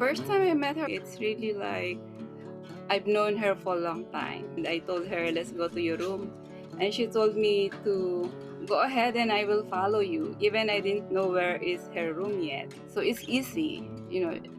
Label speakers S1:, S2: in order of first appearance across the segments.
S1: first time I met her, it's really like I've known her for a long time. And I told her, let's go to your room. And she told me to go ahead and I will follow you. Even I didn't know where is her room yet. So it's easy.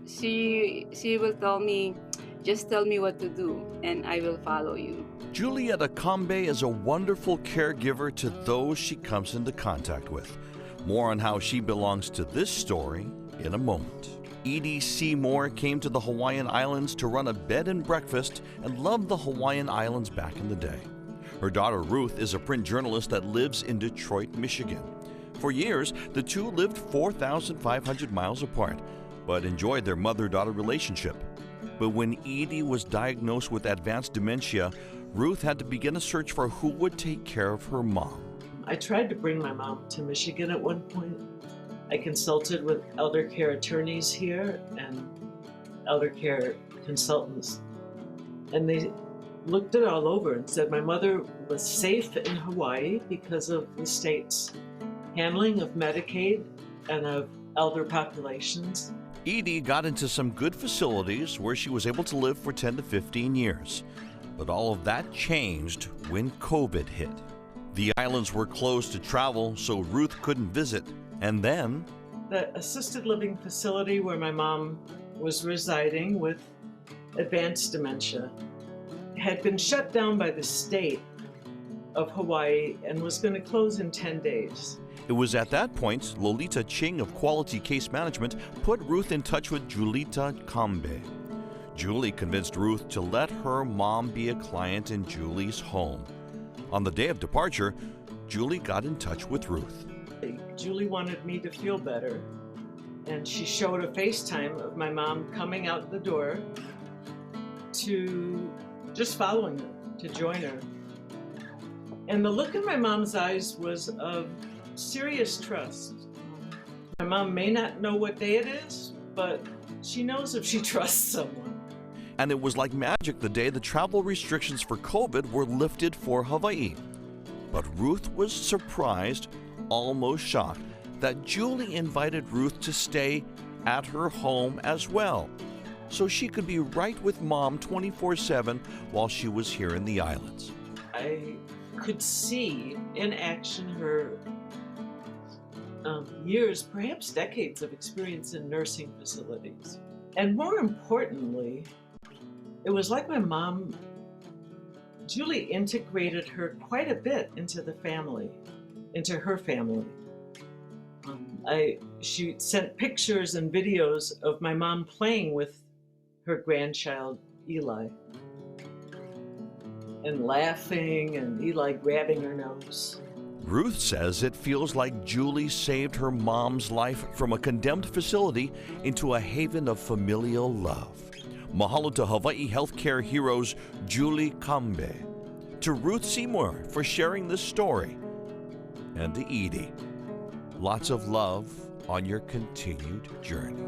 S1: She will tell me, just tell me what to do and I will follow you.
S2: Julieta Cambe is a wonderful caregiver to those she comes into contact with. More on how she belongs to this story in a moment. Edie Seymour came to the Hawaiian Islands to run a bed and breakfast and loved the Hawaiian Islands back in the day. Her daughter Ruth is a print journalist that lives in Detroit, Michigan. For years, the two lived 4,500 miles apart, but enjoyed their mother-daughter relationship. But when Edie was diagnosed with advanced dementia, Ruth had to begin a search for who would take care of her mom.
S3: I tried to bring my mom to Michigan at one point. I consulted with elder care attorneys here and elder care consultants. And they looked it all over and said my mother was safe in Hawaii because of the state's handling of Medicaid and of elder populations.
S2: Edie got into some good facilities where she was able to live for 10 to 15 years. But all of that changed when COVID hit. The islands were closed to travel, so Ruth couldn't visit. And then
S3: the assisted living facility where my mom was residing with advanced dementia had been shut down by the state of Hawaii and was going to close in 10 days.
S2: It was at that point Lolita Ching of Quality Case Management put Ruth in touch with Julieta Cambe. Julie convinced Ruth to let her mom be a client in Julie's home. On the day of departure, Julie got in touch with Ruth.
S3: Julie wanted me to feel better, and she showed a FaceTime of my mom coming out the door to just following her, to join her. And the look in my mom's eyes was of serious trust. My mom may not know what day it is, but she knows if she trusts someone.
S2: And it was like magic the day the travel restrictions for COVID were lifted for Hawaii. But Ruth was surprised, almost shocked, that Julie invited Ruth to stay at her home as well, so she could be right with Mom 24/7 while she was here in the islands.
S3: I could see in action her years, perhaps decades of experience in nursing facilities. And more importantly, it was like my mom, Julie integrated her quite a bit into the family, into her family. She sent pictures and videos of my mom playing with her grandchild, Eli, and laughing, and Eli grabbing her nose.
S2: Ruth says it feels like Julie saved her mom's life from a condemned facility into a haven of familial love. Mahalo to Hawaii healthcare heroes Julie Cambe, to Ruth Seymour for sharing this story, and to Edie, lots of love on your continued journey.